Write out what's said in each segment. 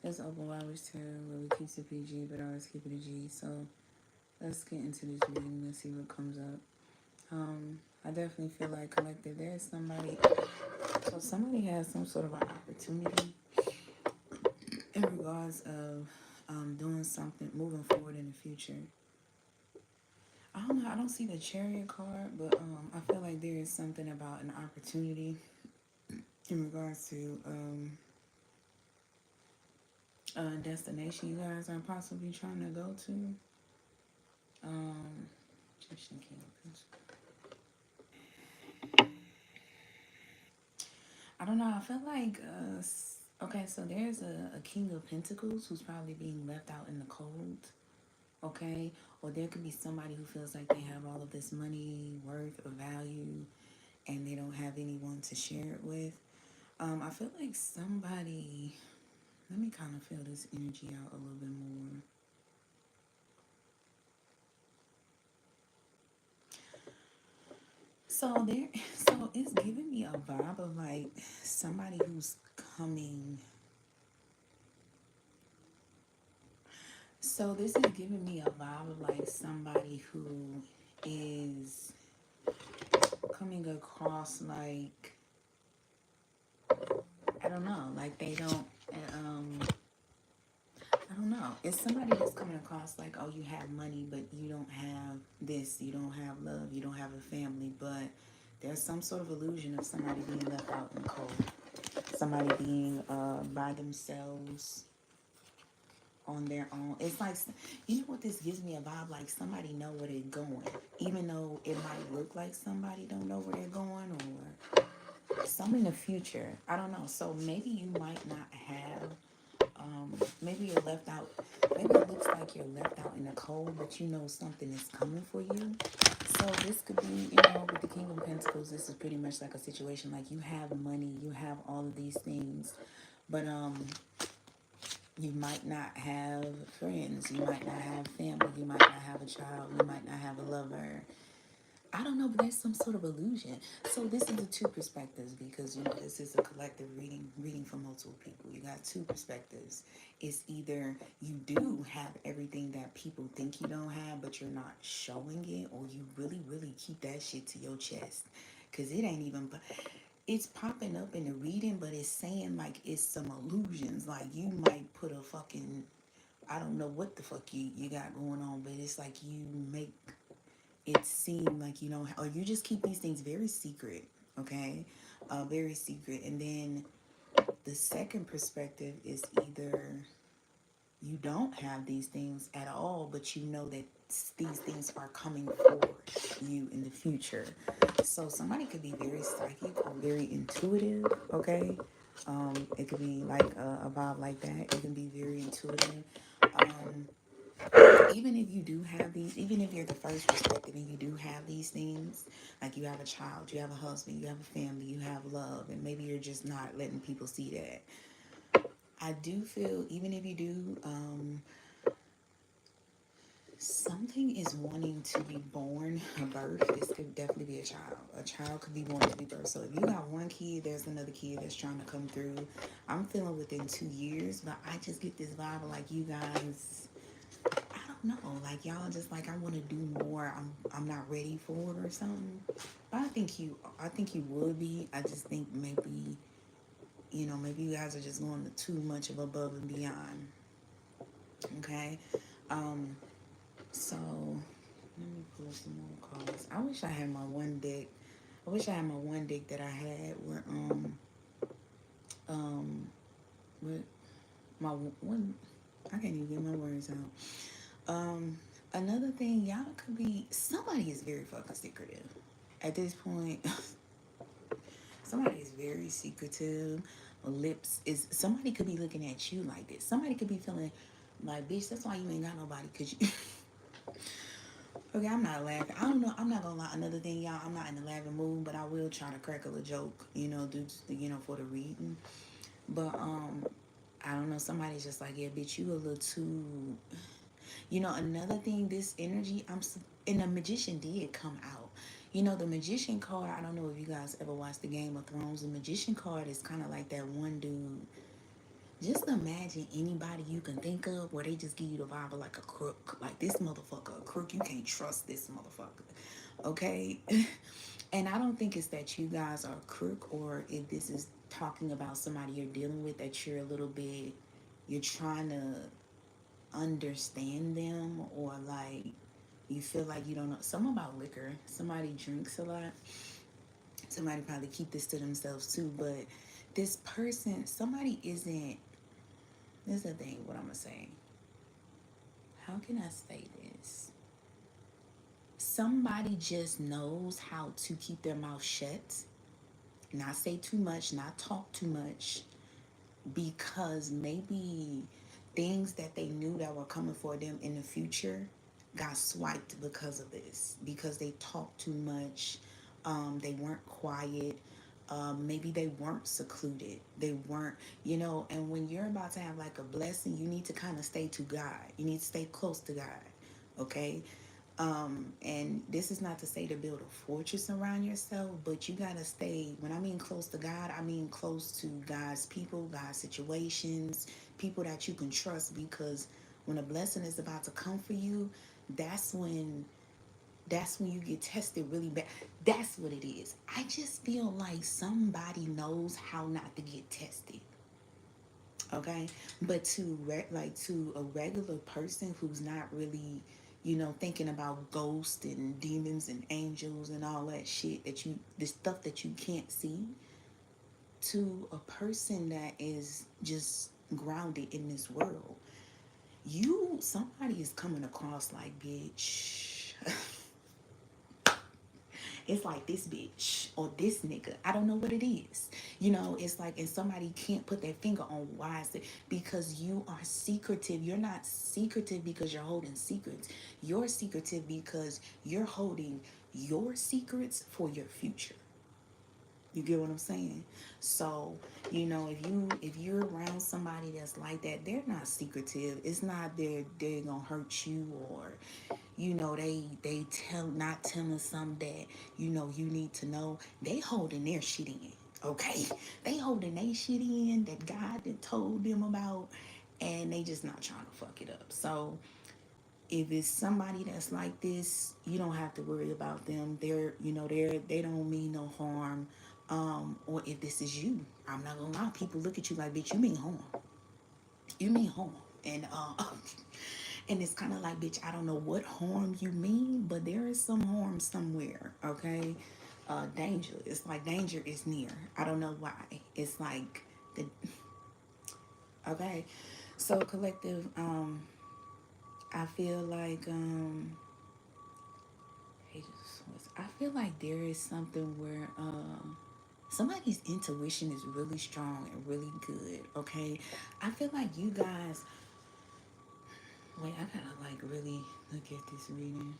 It's open wide too, where we keep it PG, but always keep it a G. So let's get into this reading. Let's see what comes up. I definitely feel like collective. There's somebody. So somebody has some sort of an opportunity in regards of doing something, moving forward in the future. I don't know. I don't see the chariot card, but I feel like there is something about an opportunity in regards to a destination you guys are possibly trying to go to. Um, I don't know. I feel like okay. So there's a king of pentacles who's probably being left out in the cold. Okay, or there could be somebody who feels like they have all of this money, worth, or value, and they don't have anyone to share it with. I feel like somebody. Let me kind of feel this energy out a little bit more. So there, so it's giving me a vibe of like somebody who's coming. So this is giving me a vibe of like somebody who is coming across like, I don't know, like they don't um I don't know. It's somebody that's coming across like, oh, you have money, but you don't have this, you don't have love, you don't have a family, but there's some sort of illusion of somebody being left out in the cold, somebody being by themselves on their own. It's like, you know what this gives me a vibe, like somebody know where they're going, even though it might look like somebody don't know where they're going, or some in the future. I don't know. So maybe you might not have maybe you're left out. Maybe it looks like you're left out in the cold, but you know something is coming for you. So this could be, with the King of Pentacles, this is pretty much like a situation like you have money, you have all of these things, but you might not have friends, you might not have family, you might not have a child, you might not have a lover. I don't know, but there's some sort of illusion. So this is the two perspectives because this is a collective reading for multiple people. You got two perspectives. It's either you do have everything that people think you don't have, but you're not showing it, or you really, really keep that shit to your chest. Cause it ain't even, it's popping up in the reading, but it's saying like it's some illusions. Like you might put a fucking, I don't know what the fuck you got going on, but it's like you make it seem like you know, or you just keep these things very secret, okay? Very secret. And then the second perspective is either you don't have these things at all, but you know that these things are coming for you in the future. So somebody could be very psychic or very intuitive, okay? It could be like a vibe like that. It can be very intuitive. Um, Even if you do have these, even if you're the first perspective and you do have these things, like you have a child, you have a husband, you have a family, you have love, and maybe you're just not letting people see that. I do feel, even if you do, something is wanting to be born, a birth. This could definitely be a child. A child could be born to be birthed. So if you got one kid, there's another kid that's trying to come through. I'm feeling within 2 years, but I just get this vibe of like you guys, I don't know, like y'all just like I want to do more. I'm not ready for it or something. But I think you would be. I just think maybe maybe you guys are just going to too much of above and beyond. Okay, um, so let me pull some more cards. I wish I had my one deck. I wish I had my one deck that I had where um with my one. I can't even get my words out. Another thing, y'all could be somebody is very fucking secretive. At this point, somebody is very secretive. Lips is somebody could be looking at you like this. Somebody could be feeling like, bitch, that's why you ain't got nobody. Cause you. Okay, I'm not laughing. I don't know. I'm not gonna lie. Another thing, y'all, I'm not in the laughing mood, but I will try to crackle a joke. Due to, for the reading. But I don't know. Somebody's just like, yeah, bitch, you a little too. Another thing, this energy, and the magician did come out. The magician card, I don't know if you guys ever watched the Game of Thrones. The magician card is kind of like that one dude. Just imagine anybody you can think of where they just give you the vibe of like a crook. Like this motherfucker, a crook. You can't trust this motherfucker. Okay? And I don't think it's that you guys are a crook, or if this is talking about somebody you're dealing with that you're a little bit, you're trying to understand them, or like you feel like you don't know. Something about liquor. Somebody drinks a lot. Somebody probably keep this to themselves too, but this person, somebody isn't. This is the thing. What I'm gonna say. How can I say this? Somebody just knows how to keep their mouth shut, not say too much, not talk too much, because maybe things that they knew that were coming for them in the future got swiped because of this, because they talked too much, they weren't quiet, maybe they weren't secluded, they weren't, and when you're about to have like a blessing, you need to kind of stay to God, you need to stay close to God, okay? And this is not to say to build a fortress around yourself, but you gotta stay. When I mean close to God, I mean close to God's people, God's situations, people that you can trust. Because when a blessing is about to come for you, that's when you get tested really bad. That's what it is. I just feel like somebody knows how not to get tested. Okay, but to a regular person who's not really, thinking about ghosts and demons and angels and all that shit, the stuff that you can't see, to a person that is just grounded in this world, somebody is coming across like, bitch. It's like this bitch or this nigga. I don't know what it is. It's like, and somebody can't put their finger on why is it, because you are secretive. You're not secretive because you're holding secrets. You're secretive because you're holding your secrets for your future. You get what I'm saying? So, if you're around somebody that's like that, they're not secretive. It's not they're gonna hurt you, or they tell not telling something that you need to know. They holding their shit in. Okay? They holding their shit in that God had told them about, and they just not trying to fuck it up. So if it's somebody that's like this, you don't have to worry about them. They don't mean no harm. Or if this is you, I'm not gonna lie, people look at you like, bitch, you mean harm. You mean harm. And and it's kind of like, bitch, I don't know what harm you mean, but there is some harm somewhere, okay? Danger. It's like danger is near. I don't know why. It's like the okay. So collective, I feel like I feel like there is something where somebody's intuition is really strong and really good, okay? I feel like you guys, wait, I gotta like really look at this reading.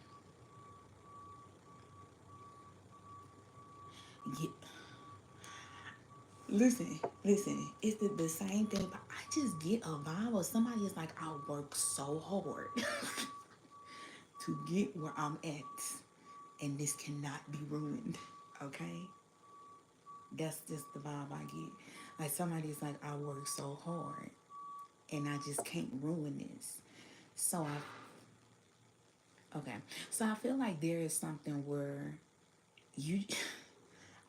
Yeah. Listen, it's the same thing, but I just get a vibe of somebody is like, I work so hard to get where I'm at, and this cannot be ruined, okay? That's just the vibe I get. Like somebody's like, I work so hard and I just can't ruin this. So okay. So I feel like there is something where you,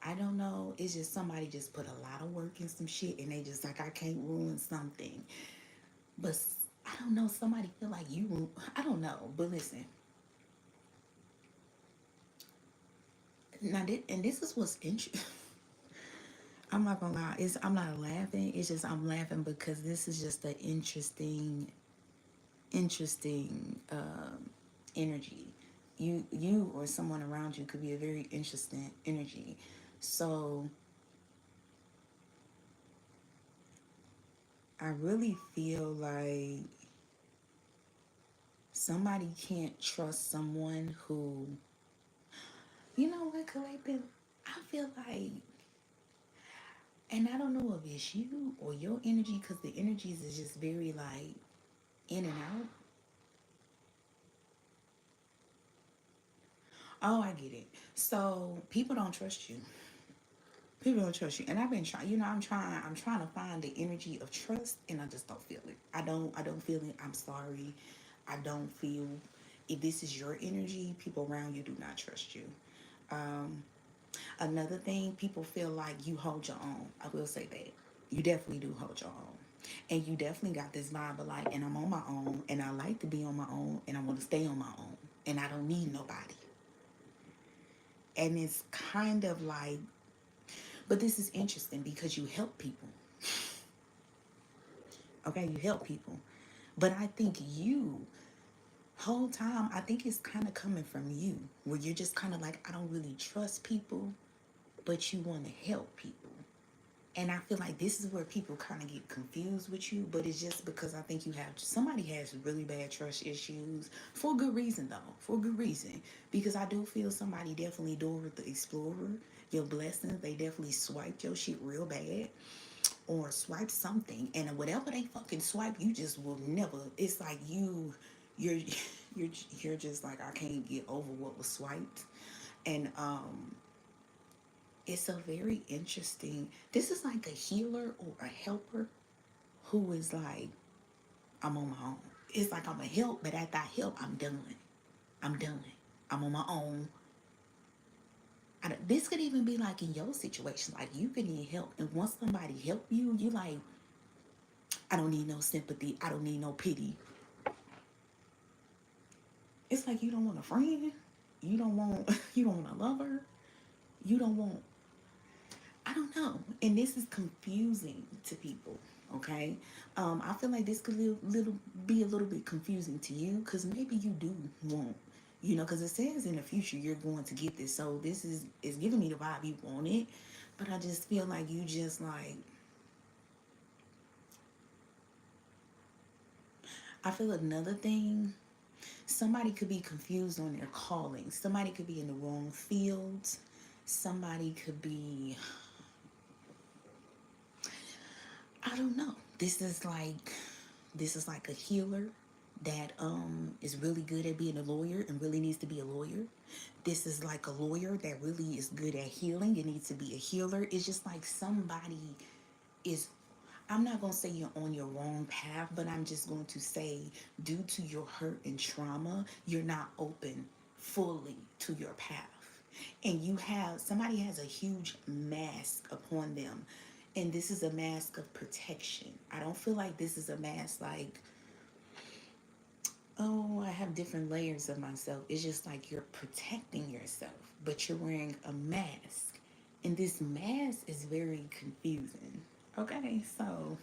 I don't know, it's just somebody just put a lot of work in some shit and they just like, I can't ruin something. But I don't know, somebody feel like I don't know. But listen, and this is what's interesting. I'm not gonna lie, I'm not laughing. It's just I'm laughing because this is just an interesting energy. You or someone around you could be a very interesting energy. So I really feel like somebody can't trust someone who, what, collective, I feel like, and I don't know if it's you or your energy, because the energies is just very like in and out. Oh, I get it. So people don't trust you. People don't trust you. And I've been trying, I'm trying to find the energy of trust, and I just don't feel it. I don't feel it. I'm sorry. I don't feel, if this is your energy, people around you do not trust you. Um, Another thing, people feel like you hold your own. I will say that. You definitely do hold your own. And you definitely got this vibe of like, and I'm on my own, and I like to be on my own, and I want to stay on my own, and I don't need nobody. And it's kind of like, but this is interesting because you help people. Okay, you help people. But I think you, whole time, I think it's kind of coming from you, where you're just kind of like, I don't really trust people, but you want to help people. And I feel like this is where people kind of get confused with you, but it's just because I think somebody has really bad trust issues for good reason, though. For good reason. Because I do feel somebody definitely Dora the Explorer, your blessings, they definitely swiped your shit real bad, or swipe something, and whatever they fucking swipe, you just will never. It's like you're you're just like, I can't get over what was swiped. And it's a very interesting. This is like a healer or a helper who is like, I'm on my own. It's like I'm a help, but after I help, I'm done. I'm done. I'm on my own. This could even be like in your situation. Like you can need help, and once somebody help you, you like, I don't need no sympathy. I don't need no pity. It's like you don't want a friend. You don't want you don't want a lover. You don't want, I don't know. And this is confusing to people. Okay. I feel like this could be a little bit confusing to you, because maybe you do want, because it says in the future you're going to get this. So this is giving me the vibe you want it. But I just feel like you just like, I feel another thing, somebody could be confused on their calling. Somebody could be in the wrong fields. Somebody could be, I don't know. This is like a healer that is really good at being a lawyer and really needs to be a lawyer. This is like a lawyer that really is good at healing and needs to be a healer. It's just like somebody is, I'm not going to say you're on your wrong path, but I'm just going to say, due to your hurt and trauma, you're not open fully to your path. And somebody has a huge mask upon them. And this is a mask of protection. I don't feel like this is a mask like, oh, I have different layers of myself. It's just like you're protecting yourself, but you're wearing a mask. And this mask is very confusing. Okay, so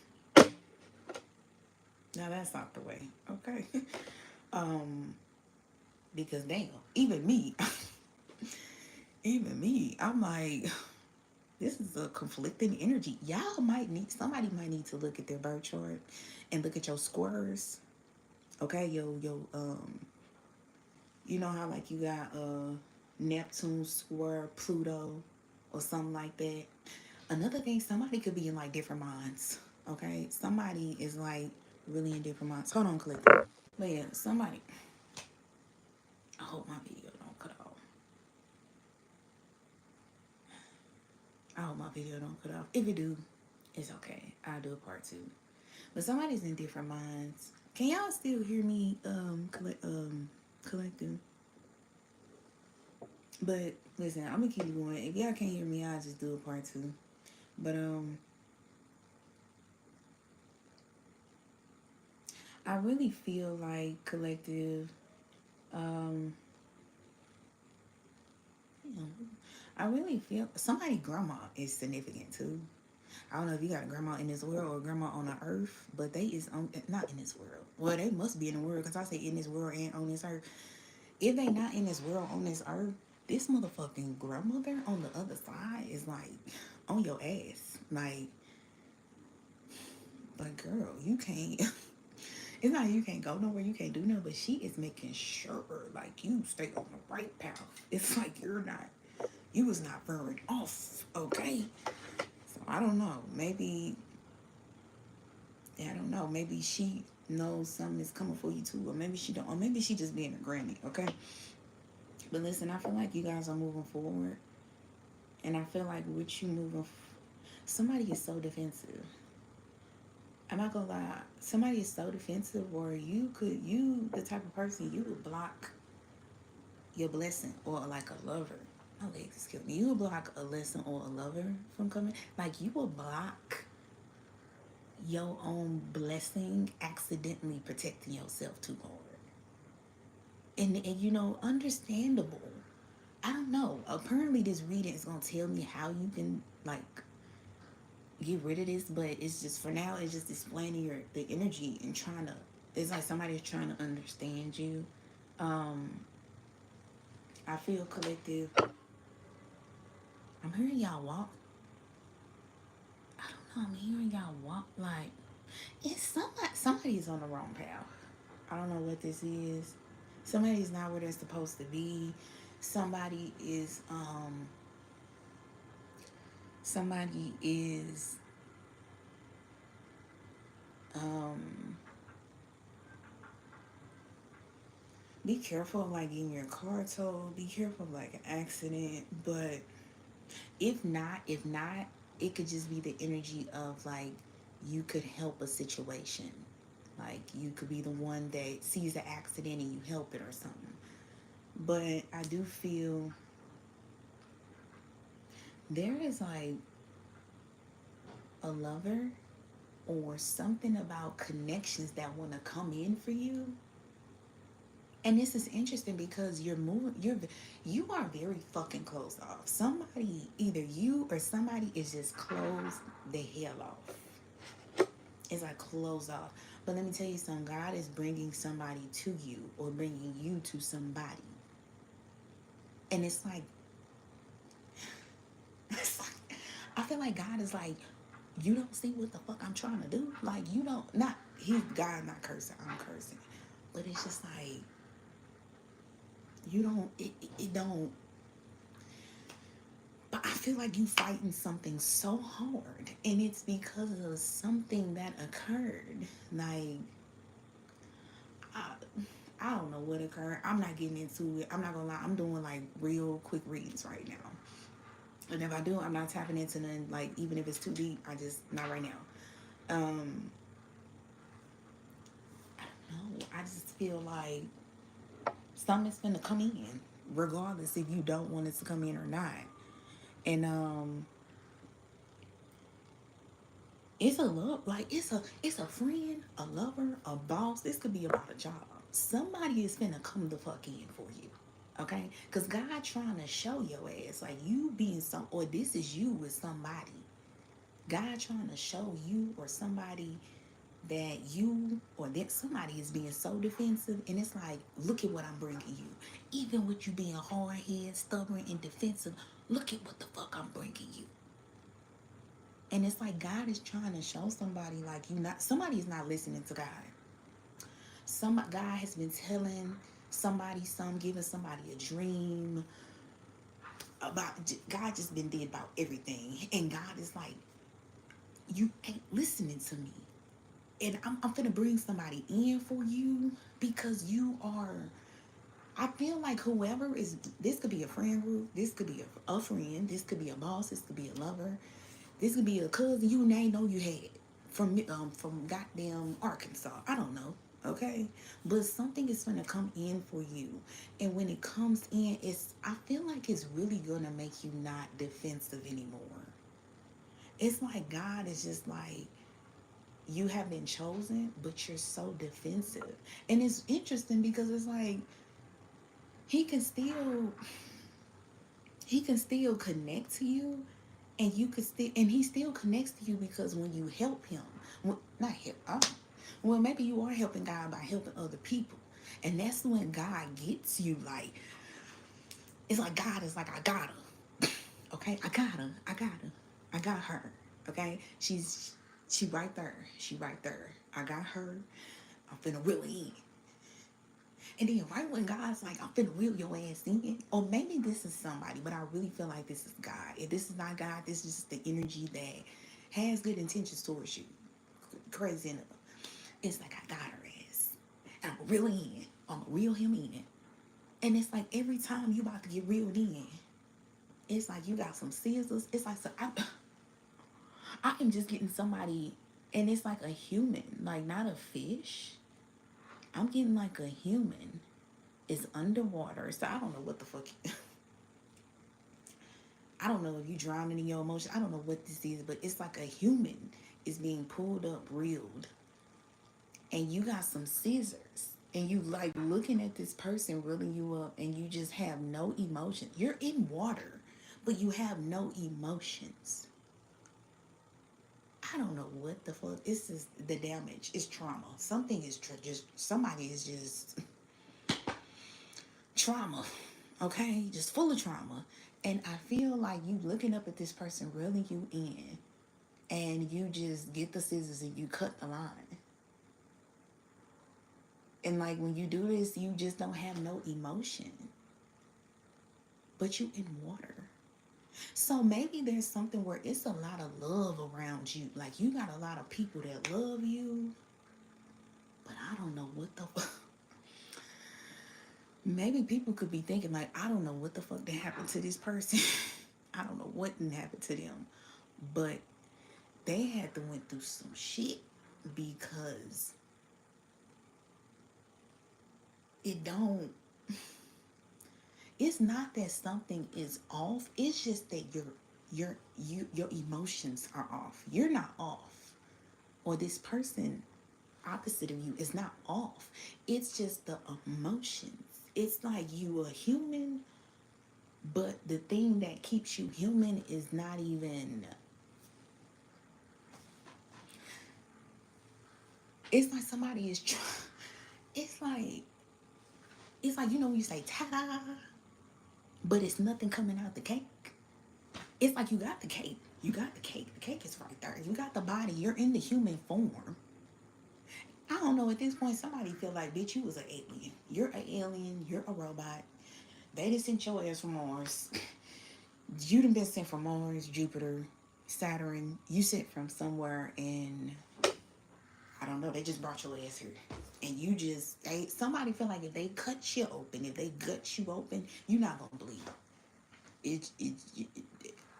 now that's out the way. Okay. um, because damn, even me, I'm like, this is a conflicting energy. Somebody might need to look at their birth chart and look at your squares. Okay, you know how like you got Neptune square Pluto or something like that. Another thing, somebody could be in like different minds. Okay, somebody is like really in different minds. Hold on, click. But yeah, somebody. I hope my video don't cut off. I hope my video don't cut off. If it do, it's okay. I'll do a part 2. But somebody's in different minds. Can y'all still hear me? Collective. But listen, I'm gonna keep going. If y'all can't hear me, I'll just do a part 2. But I really feel like collective. I really feel somebody grandma is significant too. I don't know if you got a grandma in this world or a grandma on the earth, but they is not in this world. Well, they must be in the world, because I say in this world and on this earth. If they not in this world on this earth, this motherfucking grandmother on the other side is like on your ass. Like girl, you can't. It's not you can't go nowhere, you can't do nothing, but she is making sure like you stay on the right path. It's like you was not veering off, okay? So I don't know. Maybe she knows something is coming for you too, or maybe she don't, or maybe she just being a granny, okay? But listen, I feel like you guys are moving forward. And I feel like with you somebody is so defensive. I'm not gonna lie, somebody is so defensive, or you the type of person you would block your blessing, or like a lover. My legs is killing me. You will block a lesson or a lover from coming. Like you will block your own blessing, accidentally protecting yourself too hard. And you know, understandable. I don't know. Apparently this reading is gonna tell me how you can like get rid of this, but it's just for now it's just explaining the energy and trying to, it's like somebody's trying to understand you. Um I feel collective. I'm hearing y'all walk. I don't know, I'm hearing y'all walk like it's somebody's on the wrong path. I don't know what this is. Somebody's not where they're supposed to be. Somebody is somebody is um be careful of like getting your car towed. Be careful of like an accident. But if not, it could just be the energy of like you could help a situation. Like you could be the one that sees the accident and you help it or something. But I do feel there is like a lover or something about connections that want to come in for you. And this is interesting because you are very fucking closed off. Somebody, either you or somebody, is just closed the hell off. It's like closed off. But let me tell you something. God is bringing somebody to you, or bringing you to somebody. And it's like, I feel like God is like, you don't see what the fuck I'm trying to do. Like you don't, not he's God, not cursing. I'm cursing, but it's just like you don't. It don't. But I feel like you fighting something so hard, and it's because of something that occurred. Like I, I don't know what occurred. I'm not getting into it. I'm not gonna lie. I'm doing like real quick reads right now. And if I do, I'm not tapping into none. Like even if it's too deep, I just not right now. I don't know. I just feel like something's gonna come in, regardless if you don't want it to come in or not. And it's a love, like it's a friend, a lover, a boss. This could be about a job. Somebody is finna come the fuck in for you. Okay? Cause God trying to show your ass like you being some, or this is you with somebody. God trying to show you or somebody that you or that somebody is being so defensive, and it's like, look at what I'm bringing you. Even with you being hard-headed, stubborn, and defensive, look at what the fuck I'm bringing you. And it's like God is trying to show somebody like you not, somebody's not listening to God. Some God has been telling somebody some, giving somebody a dream about, God just been did about everything, and God is like, you ain't listening to me. And I'm gonna bring somebody in for you because you are, I feel like whoever is, this could be a friend group, this could be a friend, this could be a boss, this could be a lover, this could be a cousin you ain't know you had from goddamn Arkansas. I don't know, okay? But something is gonna come in for you, and when it comes in, I feel like it's really gonna make you not defensive anymore. It's like God is just like, you have been chosen, but you're so defensive. And it's interesting because it's like he can still connect to you, and you could still, and he still connects to you because when you help him, not help, well, maybe you are helping God by helping other people, and that's when God gets you. Like it's like God is like, I got her, okay, I got her, I got her, okay, she right there, I got her, I'm finna reel in. And then right when God's like, I'm finna reel your ass in, or maybe this is somebody, but I really feel like this is God. If this is not God, this is just the energy that has good intentions towards you. Crazy enough. It's like, I got her ass. And I'm reeling in. I'm gonna reel him in. And it's like every time you about to get reeled in, It's like you got some scissors. It's like, so I am just getting somebody, and it's like a human, like not a fish. I'm getting like a human. It's underwater, so I don't know what the fuck. I don't know if you drowning in your emotions. I don't know what this is, but it's like a human is being pulled up, reeled, and you got some scissors, and you like looking at this person reeling you up, and you just have no emotion. You're in water, but you have no emotions. I don't know what the fuck. It's just the damage. It's trauma. Something is just somebody is just trauma, okay? Just full of trauma. And I feel like you looking up at this person reeling you in, and you just get the scissors and you cut the line. And like when you do this, you just don't have no emotion, but you in water. So maybe there's something where it's a lot of love around you. Like you got a lot of people that love you, but I don't know what the fuck. Maybe people could be thinking like, I don't know what the fuck that happened to this person. I don't know what didn't happen to them, but they had to went through some shit, because it don't, it's not that something is off. It's just that your emotions are off. You're not off, or this person opposite of you is not off. It's just the emotions. It's like you a human, but the thing that keeps you human is not even. It's like somebody is trying. It's like you know when you say ta-da, but it's nothing coming out the cake. It's like you got the cake. You got the cake. The cake is right there. You got the body. You're in the human form. I don't know, at this point, somebody feel like, bitch, you was an alien. You're an alien. You're a robot. They just sent your ass from Mars. You done been sent from Mars, Jupiter, Saturn. You sent from somewhere in, I don't know, they just brought your ass here. And you just, somebody feel like if they cut you open, if they gut you open, you're not going to bleed.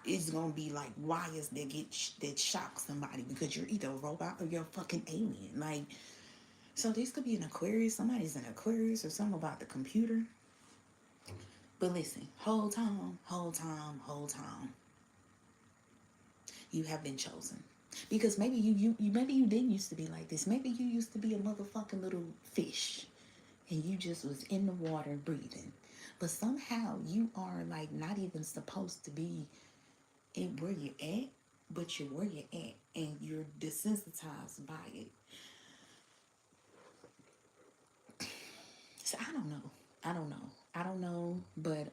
It's gonna be like wires that shock somebody, because you're either a robot or you're a fucking alien. Like, so this could be an Aquarius. Somebody's an Aquarius or something about the computer. But listen, whole time, you have been chosen. Because maybe maybe you didn't used to be like this. Maybe you used to be a motherfucking little fish, and you just was in the water breathing. But somehow you are like not even supposed to be in where you're at, but you're where you're at, and you're desensitized by it. So I don't know. But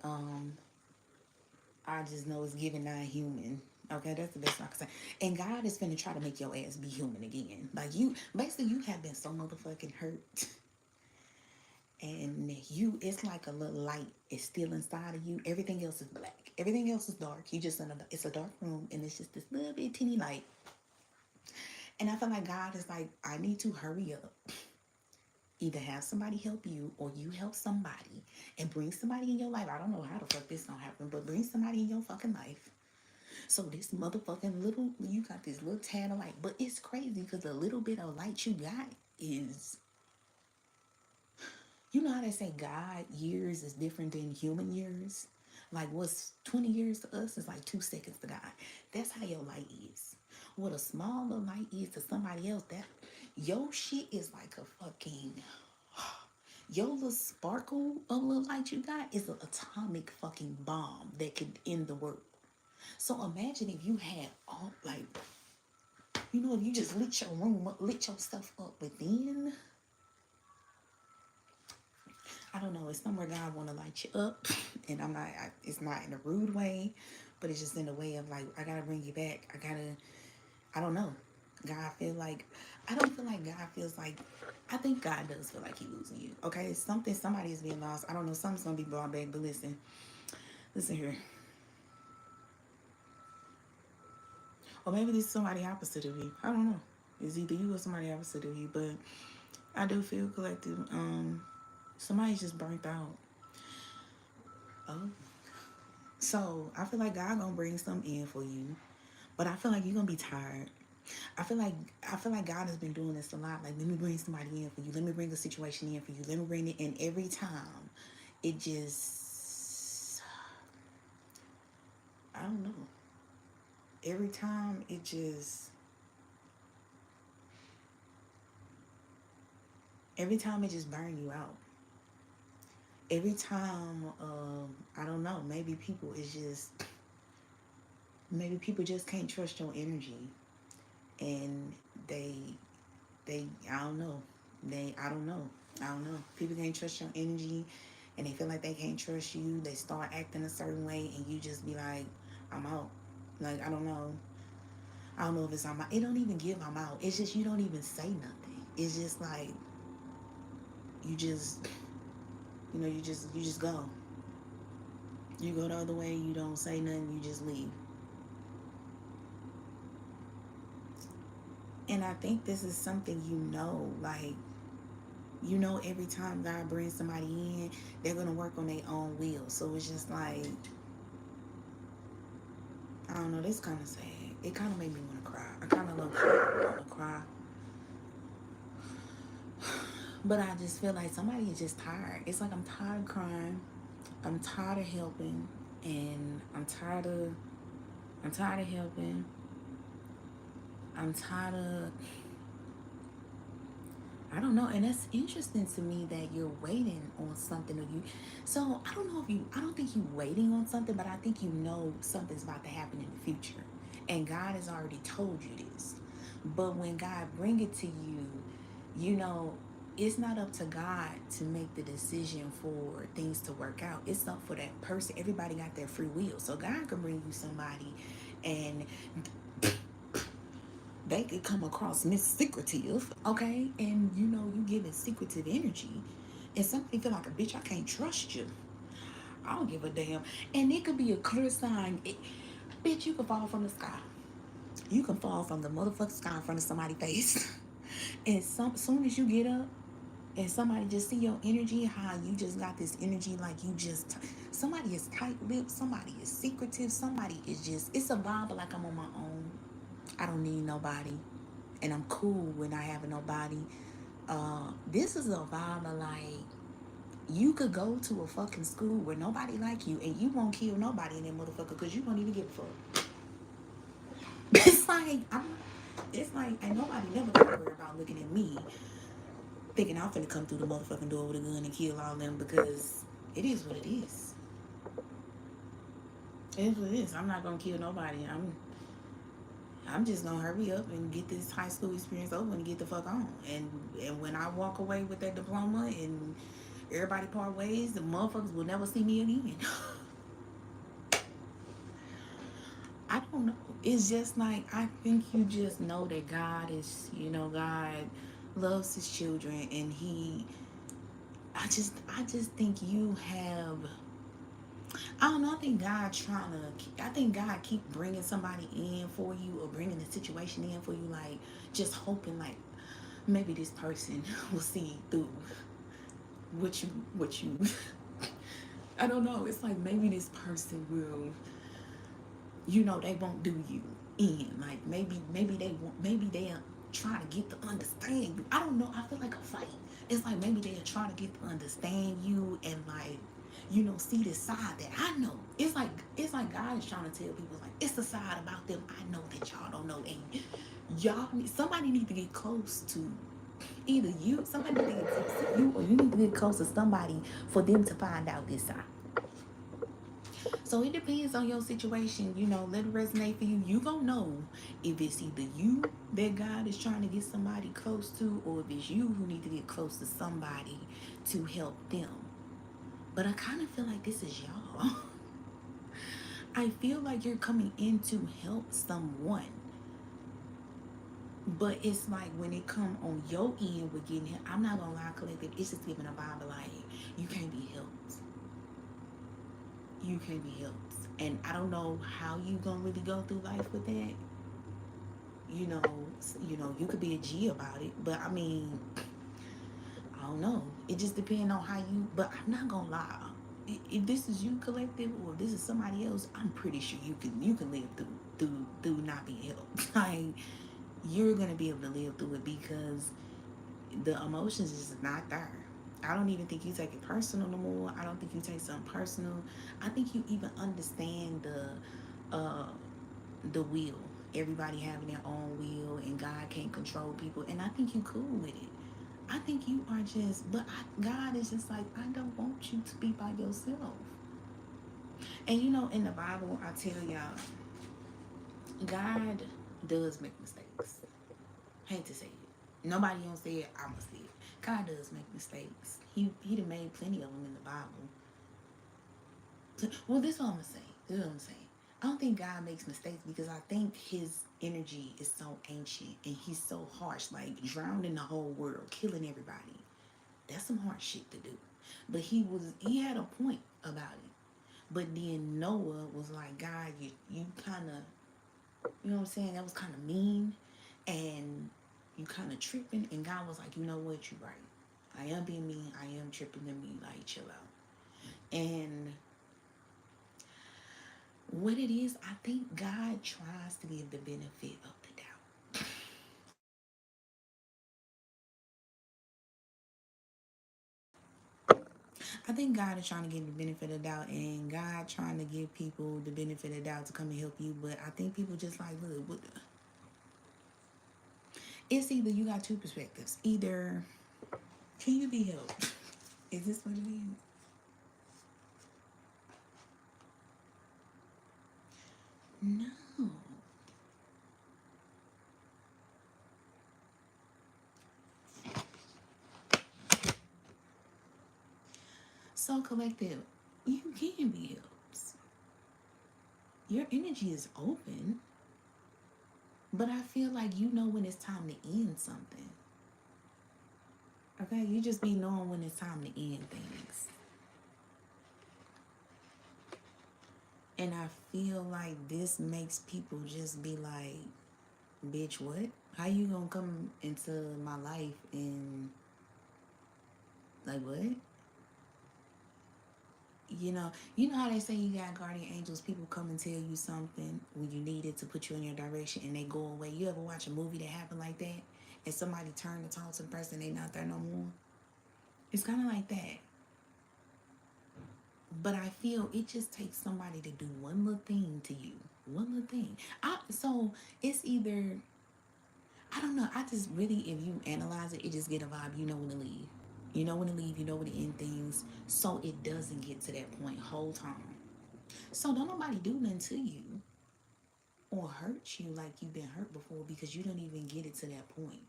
I just know it's giving non-human. Okay, that's the best I can say. And God is finna try to make your ass be human again. Like you, basically, you have been so motherfucking hurt, and it's like a little light is still inside of you. Everything else is black. Everything else is dark. You just it's a dark room, and it's just this little bit teeny light. And I feel like God is like, I need to hurry up. Either have somebody help you, or you help somebody and bring somebody in your life. I don't know how the fuck this gonna happen, but bring somebody in your fucking life. So this motherfucking little, you got this little tad of light. But it's crazy because the little bit of light you got is, you know how they say God years is different than human years? Like what's 20 years to us is like 2 seconds to God. That's how your light is. What a small little light is to somebody else, that your shit is like a fucking, your little sparkle of little light you got is an atomic fucking bomb that could end the world. So imagine if you had all, like, you know, if you just lit your room up, lit your stuff up within. I don't know, it's somewhere God want to light you up. And it's not in a rude way, but it's just in a way of like, I gotta bring you back. I don't know. God feel like, I don't feel like God feels like, I think God does feel like he losing you. Okay, somebody is being lost. I don't know, something's gonna be brought back, but listen here. Or maybe this is somebody opposite of you. I don't know. It's either you or somebody opposite of you, but I do feel collective. Somebody's just burnt out. Oh, So I feel like God gonna bring something in for you, but I feel like you're gonna be tired. I feel like God has been doing this a lot. Like, let me bring somebody in for you. Let me bring a situation in for you. Let me bring it in. Every time, it just, I don't know. Every time it just, every time it just burn you out. Every time, I don't know. Maybe people just can't trust your energy, and they I don't know. I don't know. I don't know. People can't trust your energy, and they feel like they can't trust you. They start acting a certain way, and you just be like, I'm out. Like, I don't know. I don't know if it's I'm out. It don't even give I'm out. It's just you don't even say nothing. It's just like you just you just go. You go the other way. You don't say nothing. You just leave. And I think this is something like every time God brings somebody in, they're gonna work on their own will. So it's just like, I don't know. This kind of sad. It kind of made me want to cry. I kind of want to cry, but I just feel like somebody is just tired. It's like I'm tired of crying. I'm tired of helping, and I'm tired of helping. I'm tired of, I don't know. And that's interesting to me that you're waiting on something, or you. So I don't know if you. I don't think you're waiting on something, but I think you know something's about to happen in the future, and God has already told you this. But when God bring it to you, you know, it's not up to God to make the decision for things to work out. It's up for that person. Everybody got their free will, so God can bring you somebody, and they could come across secretive, okay? And you give it secretive energy. And somebody feel like a bitch, I can't trust you. I don't give a damn. And it could be a clear sign. Bitch, you could fall from the sky. You can fall from the motherfucking sky in front of somebody's face. And soon as you get up and somebody just see your energy, how you just got this energy, like you just somebody is tight-lipped, somebody is secretive, somebody is just, it's a vibe like I'm on my own. I don't need nobody, and I'm cool when I have nobody. This is a vibe of like, you could go to a fucking school where nobody like you, and you won't kill nobody in that motherfucker because you don't even give a fuck. It's like it's like ain't nobody never gonna worry about looking at me thinking I'm finna come through the motherfucking door with a gun and kill all them, because it is what it is. It is what it is. I'm not gonna kill nobody. I'm just gonna hurry up and get this high school experience over and get the fuck on. And when I walk away with that diploma and everybody part ways, the motherfuckers will never see me again. I don't know. It's just like, I think you just know that God is, God loves his children, and I just think you have, I don't know. I think God keep bringing somebody in for you, or bringing the situation in for you, like just hoping like maybe this person will see through what you. I don't know. It's like maybe this person will, they won't do you in. Like maybe they won't. Maybe they'll try to get to understand you. I don't know. I feel like a fight. It's like maybe they'll try to get to understand you, and like, see the side that I know. It's like God is trying to tell people, like, it's the side about them I know that y'all don't know, and somebody need to get close to either you. Somebody need to get close to you, or you need to get close to somebody for them to find out this side. So it depends on your situation, let it resonate for you. You gonna know if it's either you that God is trying to get somebody close to, or if it's you who need to get close to somebody to help them. But I kind of feel like this is y'all. I feel like you're coming in to help someone. But it's like when it come on your end with getting help, I'm not gonna lie, collective, it's just giving a vibe of like, you can't be helped. You can't be helped. And I don't know how you gonna really go through life with that. You could be a G about it, but I mean, I don't know. It just depends on how you. But I'm not gonna lie. if this is you collective or if this is somebody else, I'm pretty sure you can live through not being helped. Like you're gonna be able to live through it because the emotions is not there. I don't even think you take it personal no more. I don't think you take something personal. I think you even understand the will. Everybody having their own will and God can't control people. And I think you cool with it. I think you are just, but God is just like, I don't want you to be by yourself. And you know, in the Bible, I tell y'all, God does make mistakes. Hate to say it. Nobody else say it, I must say it. God does make mistakes. He done made plenty of them in the Bible. Well, this is what I'm gonna say. This is what I'm saying. I don't think God makes mistakes because I think his energy is so ancient and he's so harsh, like drowning the whole world, killing everybody. That's some hard shit to do. But he had a point about it. But then Noah was like, God, you kinda, you know what I'm saying? That was kinda mean and you kinda tripping, and God was like, you know what, you right. I am being mean, I am tripping, let me like chill out. And what it is, I think God tries to give the benefit of the doubt. I think God is trying to give the benefit of the doubt, and God trying to give people the benefit of the doubt to come and help you. But I think people just like, look, it's either you got two perspectives. Either can you be helped? Is this what it is? No. So collective, you can be helped. Your energy is open, but I feel like you know when it's time to end something. Okay, you just be knowing when it's time to end things. And I feel like this makes people just be like, bitch, what? How you gonna come into my life and like what? You know how they say you got guardian angels, people come and tell you something when you need it to put you in your direction and they go away. You ever watch a movie that happened like that? And somebody turned to talk to the person, they not there no more. It's kinda like that. But I feel it just takes somebody to do one little thing to you. One little thing. So it's either I don't know. I just really, if you analyze it, it just get a vibe. You know when to leave. You know when to leave. You know when to end things. So it doesn't get to that point whole time. So don't nobody do nothing to you or hurt you like you've been hurt before because you don't even get it to that point.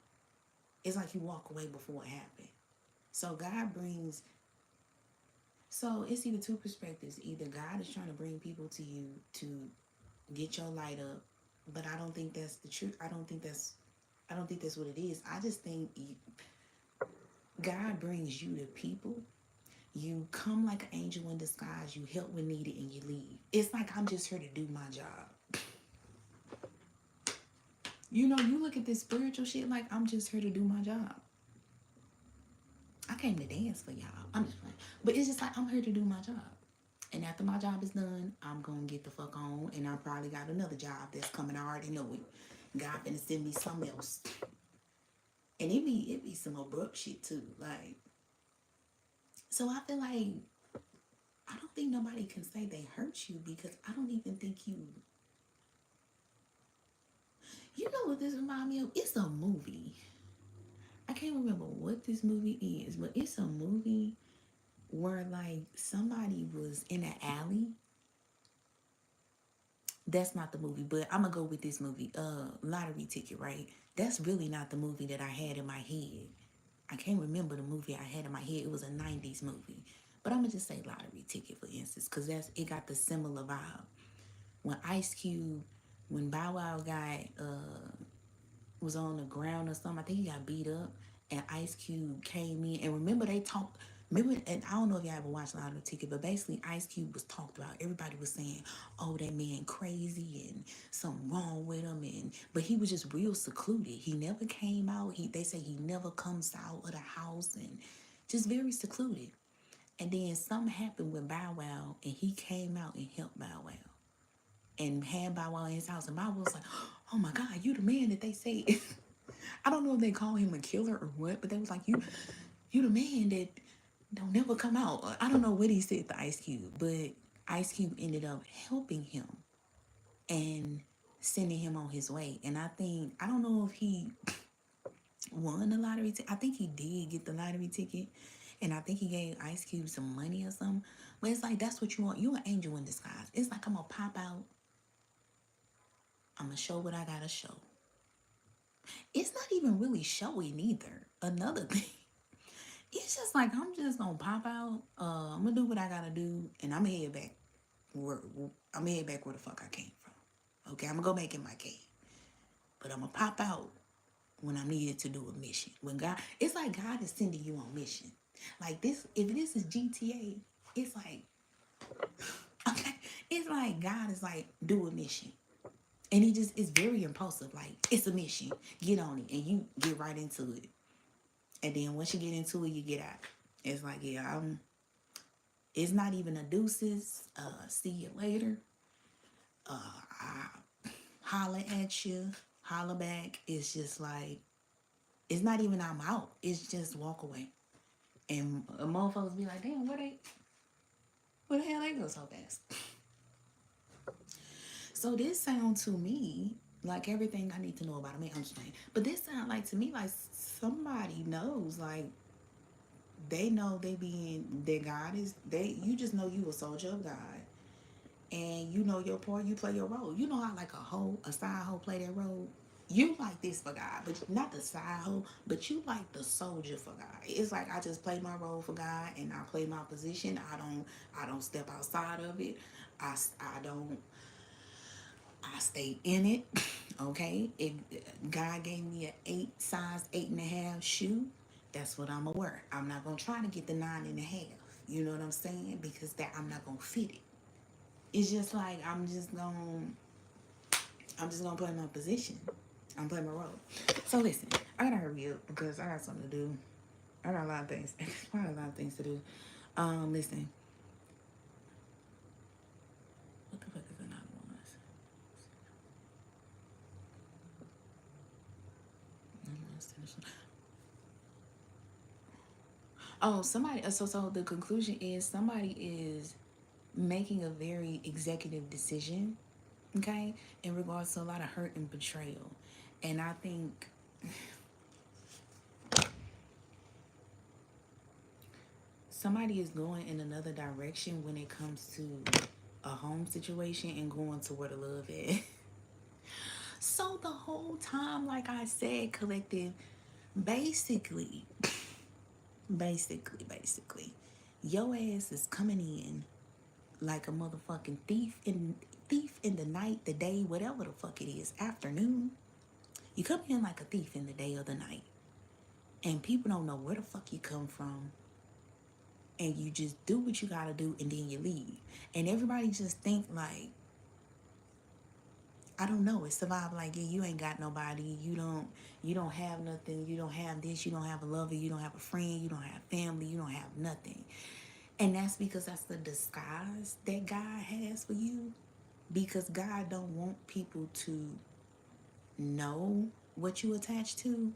It's like you walk away before it happened. So God brings. So it's either two perspectives. Either God is trying to bring people to you to get your light up, but I don't think that's the truth. I don't think that's what it is. I just think God brings you to people. You come like an angel in disguise. You help when needed, and you leave. It's like I'm just here to do my job. You look at this spiritual shit like I'm just here to do my job. I came to dance for y'all. I'm just playing, but it's just like I'm here to do my job. And after my job is done, I'm gonna get the fuck on, and I probably got another job that's coming. I already know it. God finna send me something else, and it be some abrupt shit too. Like, so I feel like I don't think nobody can say they hurt you because I don't even think you. You know what this remind me of? It's a movie. I can't remember what this movie is, but it's a movie where like somebody was in an alley. That's not the movie, but I'm gonna go with this movie. Lottery Ticket, right? That's really not the movie that I had in my head. I can't remember the movie I had in my head. It was a 90s movie. But I'm gonna just say Lottery Ticket for instance, because it got the similar vibe. When Ice Cube, when Bow Wow guy was on the ground or something. I think he got beat up, and Ice Cube came in. And remember, they talked. Remember, and I don't know if y'all ever watched Lotto Ticket, but basically, Ice Cube was talked about. Everybody was saying, "Oh, that man crazy and something wrong with him," and but he was just real secluded. He never came out. They say he never comes out of the house and just very secluded. And then something happened with Bow Wow, and he came out and helped Bow Wow and had Bow Wow in his house. And Bow Wow was like, "Oh my God, you the man that they say." I don't know if they call him a killer or what, but they was like, you the man that don't never come out. I don't know what he said to Ice Cube, but Ice Cube ended up helping him and sending him on his way. And I don't know if he won the lottery ticket. I think he did get the lottery ticket. And I think he gave Ice Cube some money or something. But it's like, that's what you want. You're an angel in disguise. It's like, I'm going to pop out. I'm going to show what I got to show. It's not even really showy neither. Another thing. It's just like, I'm just going to pop out. I'm going to do what I got to do. And I'm going to head back. I'm going to head back where the fuck I came from. Okay, I'm going to go make it my cave. But I'm going to pop out when I'm needed to do a mission. When God, it's like God is sending you on mission. Like this, if this is GTA, it's like, okay, it's like God is like, do a mission. And he just, it's very impulsive. Like, it's a mission. Get on it. And you get right into it. And then once you get into it, you get out. It's like, yeah, it's not even a deuces. See you later. I holler at you. Holler back. It's just like, it's not even I'm out. It's just walk away. And motherfuckers be like, damn, where the hell they go so fast? So this sound to me like everything I need to know about a man. I'm just playing. But this sound like to me like somebody knows, like they know they being their God is you just know you a soldier of God. And you know your part, you play your role. You know how like a side hoe play their role? You like this for God, but not the side hoe, but you like the soldier for God. It's like I just play my role for God and I play my position. I don't step outside of it. I don't I stay in it. Okay. If God gave me size 8.5 shoe, that's what I'm gonna wear. I'm not gonna try to get the 9.5. You know what I'm saying? Because that I'm not gonna fit it. It's just like I'm just gonna play my position. I'm playing my role. So listen, I gotta hurry up because I got something to do. I got a lot of things. Probably a lot of things to do. Listen. What the fuck is another one? Oh, somebody. So the conclusion is somebody is making a very executive decision, okay, in regards to a lot of hurt and betrayal, and I think somebody is going in another direction when it comes to a home situation and going to where the love is. So the whole time, like I said, collective, basically, basically, your ass is coming in like a motherfucking thief in the night, the day, whatever the fuck it is, afternoon. You come in like a thief in the day or the night, and people don't know where the fuck you come from, and you just do what you gotta do, and then you leave, and everybody just think like, I don't know, it's survival. Like, yeah, you ain't got nobody, you don't have nothing, you don't have this, you don't have a lover, you don't have a friend, you don't have family, you don't have nothing. And that's because that's the disguise that God has for you. Because God don't want people to know what you attach to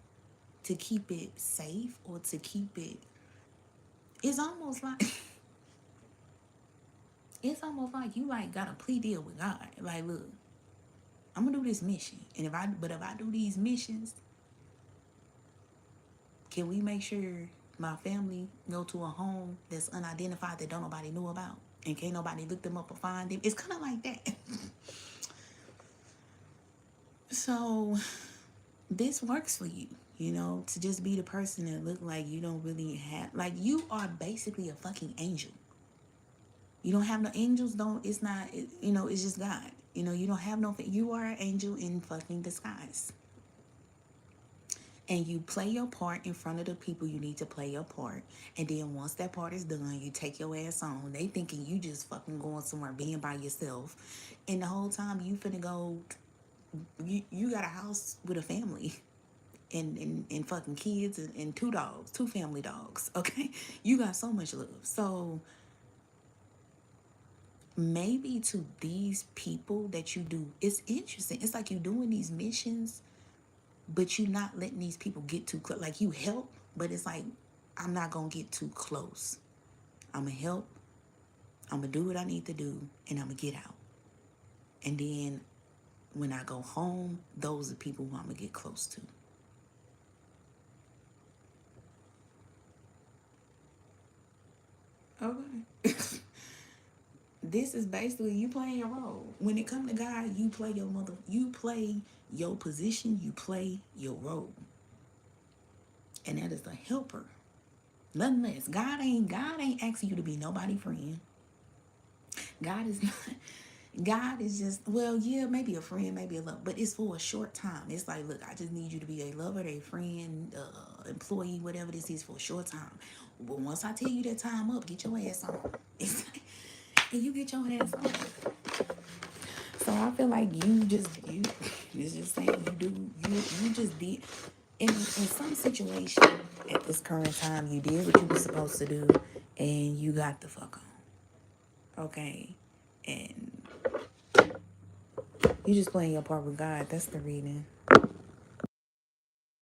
keep it safe or to keep it. It's almost like it's almost like you like got a plea deal with God. Like, look, I'm gonna do this mission, and if I do these missions, can we make sure my family go to a home that's unidentified that don't nobody know about, and can't nobody look them up or find them? It's kind of like that. So this works for you, to just be the person that look like you don't really have, like, you are basically a fucking angel. You don't have no angels, it's not, it's just God. You don't have no, you are an angel in fucking disguise. And you play your part in front of the people you need to play your part. And then once that part is done, you take your ass on. They thinking you just fucking going somewhere, being by yourself. And the whole time you finna go, you got a house with a family. and fucking kids and two dogs, two family dogs. Okay, you got so much love. So maybe to these people that you do, it's interesting. It's like you doing these missions, but you not letting these people get too close. Like you help, but it's like, I'm not gonna get too close. I'm gonna help, I'm gonna do what I need to do, and I'm gonna get out. And then when I go home, those are people who I'm gonna get close to. Okay. This is basically you playing your role. When it comes to God, you play you play your position, you play your role. And that is a helper. Nothing less. God ain't asking you to be nobody friend. God is not. God is just, well, yeah, maybe a friend, maybe a love, but it's for a short time. It's like, look, I just need you to be a lover, a friend, employee, whatever this is, for a short time. But once I tell you that time up, get your ass on. It's like, and you get your ass on. So I feel like you it's just saying you just did in some situation at this current time, you did what you were supposed to do and you got the fuck on. Okay. And you just playing your part with God. That's the reading.